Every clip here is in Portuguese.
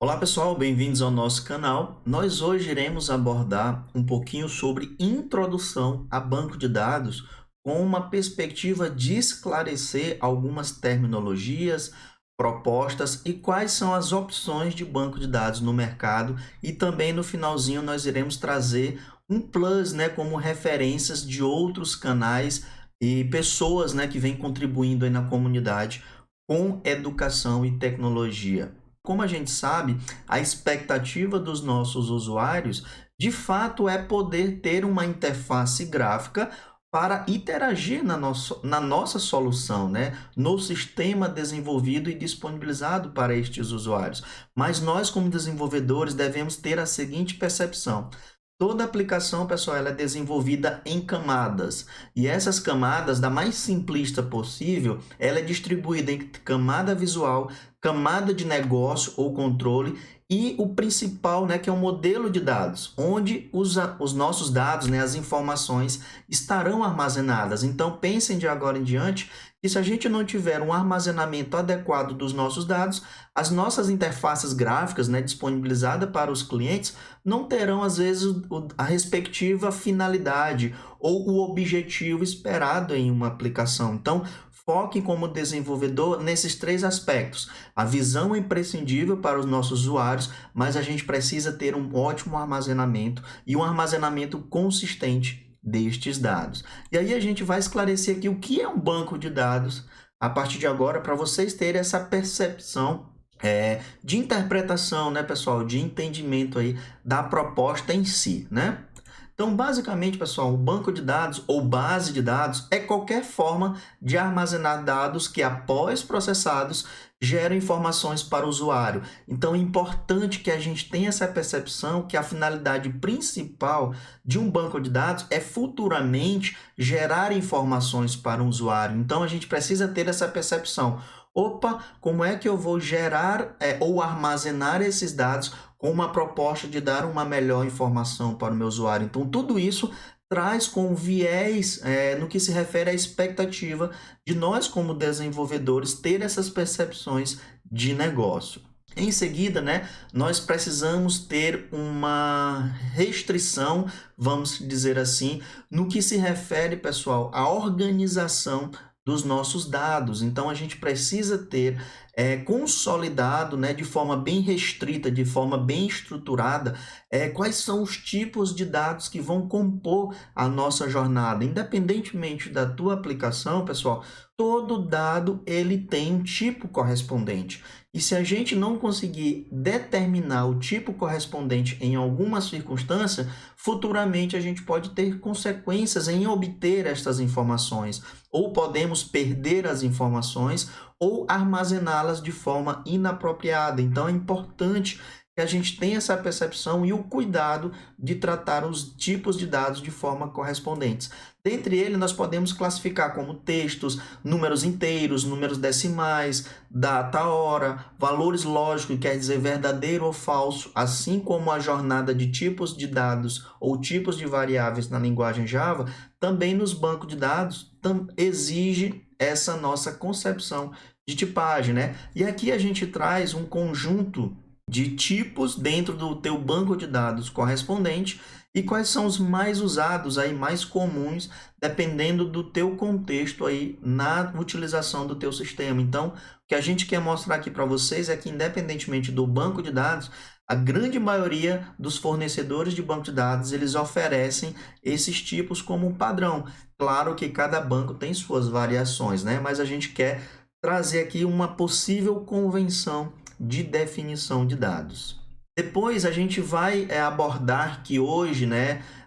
Olá pessoal, bem-vindos ao nosso canal. Nós hoje iremos abordar um pouquinho sobre introdução a banco de dados com uma perspectiva de esclarecer algumas terminologias, propostas e quais são as opções de banco de dados no mercado, e também no finalzinho nós iremos trazer um plus, como referências de outros canais e pessoas, que vêm contribuindo aí na comunidade com educação e tecnologia. Como a gente sabe, a expectativa dos nossos usuários, de fato, é poder ter uma interface gráfica para interagir na nossa solução, no sistema desenvolvido e disponibilizado para estes usuários. Mas nós, como desenvolvedores, devemos ter a seguinte percepção: toda aplicação, pessoal, ela é desenvolvida em camadas. E essas camadas, da mais simplista possível, ela é distribuída em camada visual, camada de negócio ou controle e o principal, que é o modelo de dados, onde os nossos dados, as informações estarão armazenadas. Então, pensem de agora em diante que se a gente não tiver um armazenamento adequado dos nossos dados, as nossas interfaces gráficas, disponibilizadas para os clientes, não terão, às vezes, a respectiva finalidade ou o objetivo esperado em uma aplicação. Então, foque como desenvolvedor nesses três aspectos. A visão é imprescindível para os nossos usuários, mas a gente precisa ter um ótimo armazenamento e um armazenamento consistente destes dados. E aí a gente vai esclarecer aqui o que é um banco de dados a partir de agora, para vocês terem essa percepção de interpretação, pessoal, de entendimento aí da proposta em si, Então, basicamente, pessoal, o banco de dados ou base de dados é qualquer forma de armazenar dados que, após processados, geram informações para o usuário. Então, é importante que a gente tenha essa percepção que a finalidade principal de um banco de dados é futuramente gerar informações para um usuário. Então, a gente precisa ter essa percepção. Opa, como é que eu vou gerar ou armazenar esses dados com uma proposta de dar uma melhor informação para o meu usuário? Então, tudo isso traz com viés no que se refere à expectativa de nós, como desenvolvedores, ter essas percepções de negócio. Em seguida, nós precisamos ter uma restrição, vamos dizer assim, no que se refere, pessoal, à organização dos nossos dados. Então, a gente precisa ter consolidado, de forma bem restrita, de forma bem estruturada, quais são os tipos de dados que vão compor a nossa jornada. Independentemente da tua aplicação, pessoal, todo dado ele tem um tipo correspondente. E se a gente não conseguir determinar o tipo correspondente em alguma circunstância, futuramente a gente pode ter consequências em obter estas informações, ou podemos perder as informações ou armazená-las de forma inapropriada. Então, é importante que a gente tenha essa percepção e o cuidado de tratar os tipos de dados de forma correspondentes. Dentre eles, nós podemos classificar como textos, números inteiros, números decimais, data, hora, valores lógicos, quer dizer verdadeiro ou falso, assim como a jornada de tipos de dados ou tipos de variáveis na linguagem Java, também nos bancos de dados exige essa nossa concepção de tipagem, E aqui a gente traz um conjunto de tipos dentro do teu banco de dados correspondente e quais são os mais usados aí, mais comuns, dependendo do teu contexto aí na utilização do teu sistema. Então, o que a gente quer mostrar aqui para vocês é que, independentemente do banco de dados, a grande maioria dos fornecedores de banco de dados, eles oferecem esses tipos como um padrão. Claro que cada banco tem suas variações, Mas a gente quer trazer aqui uma possível convenção de definição de dados. Depois a gente vai abordar que hoje,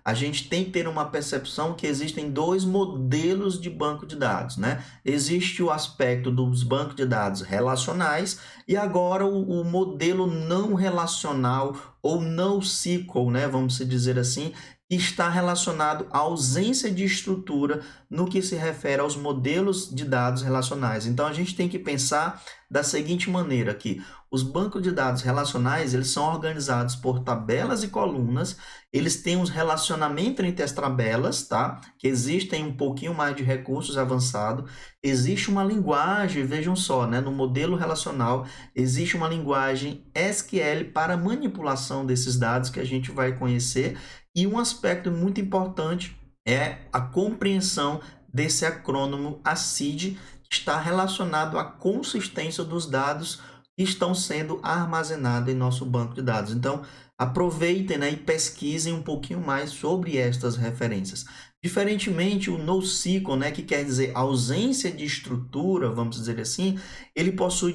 a gente tem que ter uma percepção que existem dois modelos de banco de dados, Existe o aspecto dos bancos de dados relacionais e agora o modelo não relacional ou NoSQL, vamos dizer assim, que está relacionado à ausência de estrutura no que se refere aos modelos de dados relacionais. Então, a gente tem que pensar da seguinte maneira que os bancos de dados relacionais, eles são organizados por tabelas e colunas, eles têm os relacionamentos relacionamento entre as tabelas, tá? Que existem um pouquinho mais de recursos avançados. Existe uma linguagem, vejam só, né? No modelo relacional, existe uma linguagem SQL para manipulação desses dados que a gente vai conhecer. E um aspecto muito importante é a compreensão desse acrônimo ACID, que está relacionado à consistência dos dados que estão sendo armazenados em nosso banco de dados. Então, aproveitem, né, e pesquisem um pouquinho mais sobre estas referências. Diferentemente, o NoSQL, né, que quer dizer ausência de estrutura, vamos dizer assim, ele possui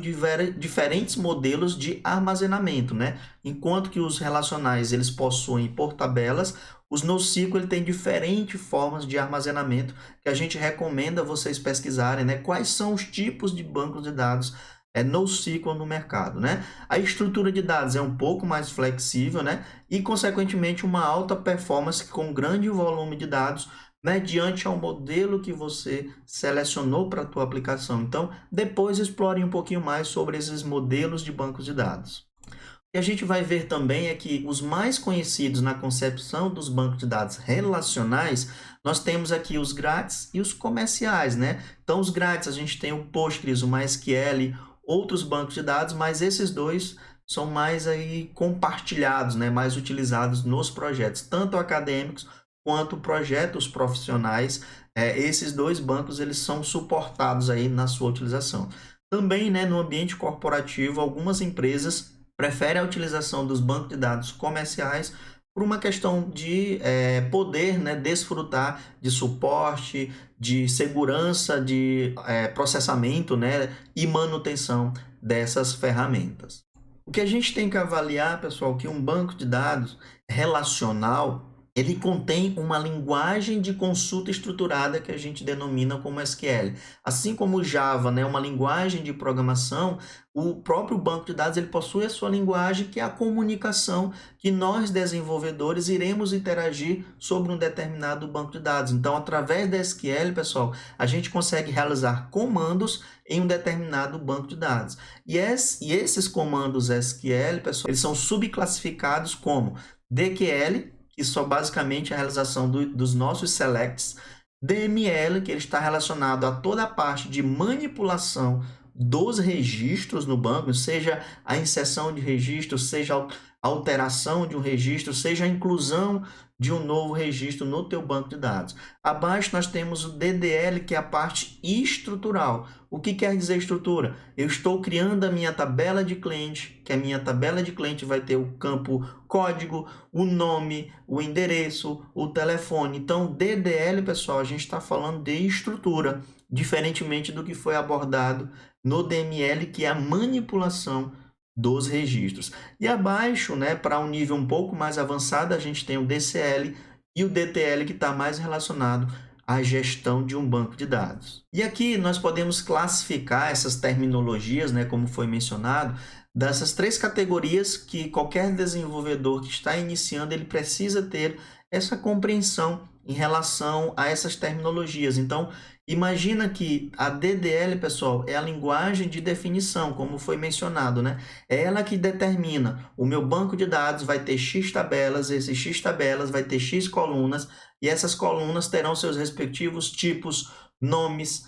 diferentes modelos de armazenamento, né? Enquanto que os relacionais eles possuem por tabelas, os NoSQL ele tem diferentes formas de armazenamento que a gente recomenda vocês pesquisarem, né? Quais são os tipos de bancos de dados NoSQL no mercado, né? A estrutura de dados é um pouco mais flexível, né? E, consequentemente, uma alta performance com grande volume de dados mediante ao modelo que você selecionou para a tua aplicação. Então, depois explore um pouquinho mais sobre esses modelos de bancos de dados. O que a gente vai ver também é que os mais conhecidos na concepção dos bancos de dados relacionais, nós temos aqui os grátis e os comerciais, né? Então, os grátis, a gente tem o Postgres, o MySQL, outros bancos de dados, mas esses dois são mais aí compartilhados, né? Mais utilizados nos projetos, tanto acadêmicos quanto projetos profissionais. Esses dois bancos eles são suportados aí na sua utilização. Também, né, no ambiente corporativo, algumas empresas preferem a utilização dos bancos de dados comerciais por uma questão de poder, né, desfrutar de suporte, de segurança, de processamento, né, e manutenção dessas ferramentas. O que a gente tem que avaliar, pessoal, que um banco de dados relacional ele contém uma linguagem de consulta estruturada que a gente denomina como SQL. Assim como o Java, né, uma linguagem de programação, o próprio banco de dados ele possui a sua linguagem, que é a comunicação que nós, desenvolvedores, iremos interagir sobre um determinado banco de dados. Então, através da SQL, pessoal, a gente consegue realizar comandos em um determinado banco de dados. E esses comandos SQL, pessoal, eles são subclassificados como DQL, que são basicamente a realização dos nossos selects, DML, que ele está relacionado a toda a parte de manipulação dos registros no banco, seja a inserção de registro, seja a alteração de um registro, seja a inclusão de um novo registro no teu banco de dados. Abaixo nós temos o DDL, que é a parte estrutural. O que quer dizer estrutura? Eu estou criando a minha tabela de cliente, que a minha tabela de cliente vai ter o campo código, o nome, o endereço, o telefone. Então, DDL, pessoal, a gente está falando de estrutura, diferentemente do que foi abordado no DML, que é a manipulação dos registros. E abaixo, né, para um nível um pouco mais avançado, a gente tem o DCL e o DTL, que está mais relacionado à gestão de um banco de dados. E aqui nós podemos classificar essas terminologias, né, como foi mencionado, dessas três categorias que qualquer desenvolvedor que está iniciando ele precisa ter essa compreensão em relação a essas terminologias. Então, imagina que a DDL, pessoal, é a linguagem de definição, como foi mencionado, né? É ela que determina o meu banco de dados vai ter X tabelas, esse X tabelas vai ter X colunas, e essas colunas terão seus respectivos tipos, nomes,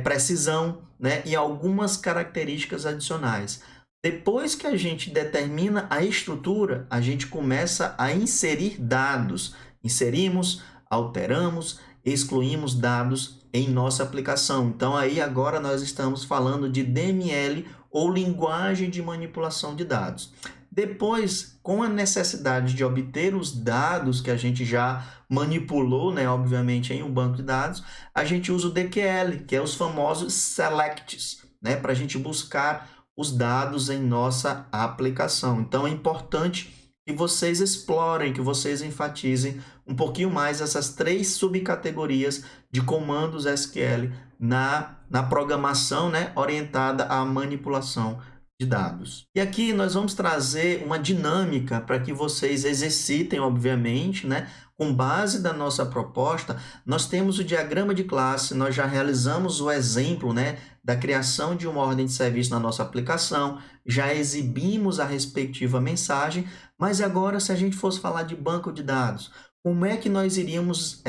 precisão, né? E algumas características adicionais. Depois que a gente determina a estrutura, a gente começa a inserir dados. Inserimos, alteramos, excluímos dados em nossa aplicação. Então, aí agora nós estamos falando de DML ou linguagem de manipulação de dados. Depois, com a necessidade de obter os dados que a gente já manipulou, né, obviamente, em um banco de dados, a gente usa o DQL, que é os famosos selects, né, para a gente buscar os dados em nossa aplicação. Então, é importante que vocês explorem, que vocês enfatizem um pouquinho mais essas três subcategorias de comandos SQL na programação, né, orientada à manipulação de dados. E aqui nós vamos trazer uma dinâmica para que vocês exercitem, obviamente, né? Com base da nossa proposta, nós temos o diagrama de classe, nós já realizamos o exemplo, né, da criação de uma ordem de serviço na nossa aplicação, já exibimos a respectiva mensagem, mas agora se a gente fosse falar de banco de dados, como é que nós iríamos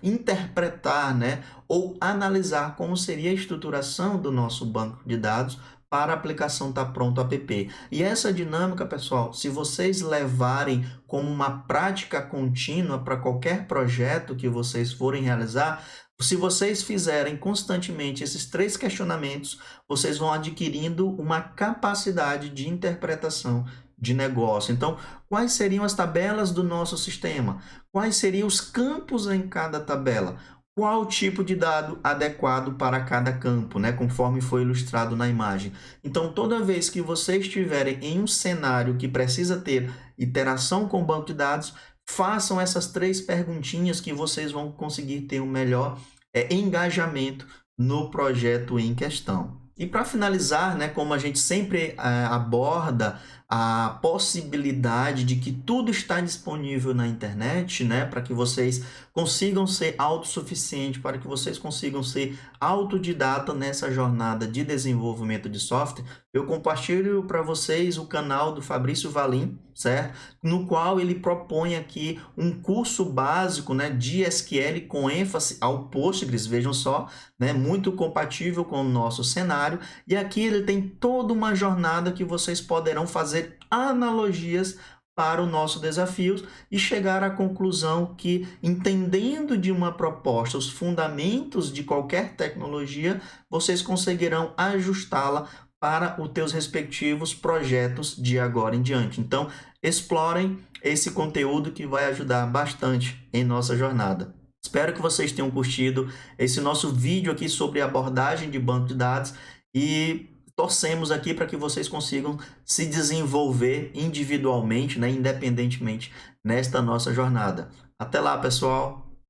interpretar, né, ou analisar como seria a estruturação do nosso banco de dados para a aplicação estar pronto app. E essa dinâmica, pessoal, se vocês levarem como uma prática contínua para qualquer projeto que vocês forem realizar, se vocês fizerem constantemente esses 3 questionamentos, vocês vão adquirindo uma capacidade de interpretação de negócio. Então, quais seriam as tabelas do nosso sistema? Quais seriam os campos em cada tabela? Qual o tipo de dado adequado para cada campo, né? Conforme foi ilustrado na imagem. Então, toda vez que vocês estiverem em um cenário que precisa ter interação com o banco de dados, façam essas 3 perguntinhas que vocês vão conseguir ter um melhor engajamento no projeto em questão. E para finalizar, né, como a gente sempre aborda a possibilidade de que tudo está disponível na internet, né, para que vocês consigam ser autossuficientes, para que vocês consigam ser autodidata nessa jornada de desenvolvimento de software, eu compartilho para vocês o canal do Fabrício Valim, certo? No qual ele propõe aqui um curso básico, né, de SQL com ênfase ao Postgres, vejam só, né, muito compatível com o nosso cenário. E aqui ele tem toda uma jornada que vocês poderão fazer analogias para o nosso desafio e chegar à conclusão que, entendendo de uma proposta os fundamentos de qualquer tecnologia, vocês conseguirão ajustá-la para os teus respectivos projetos de agora em diante. Então, explorem esse conteúdo que vai ajudar bastante em nossa jornada. Espero que vocês tenham curtido esse nosso vídeo aqui sobre abordagem de banco de dados e torcemos aqui para que vocês consigam se desenvolver individualmente, né, independentemente nesta nossa jornada. Até lá, pessoal!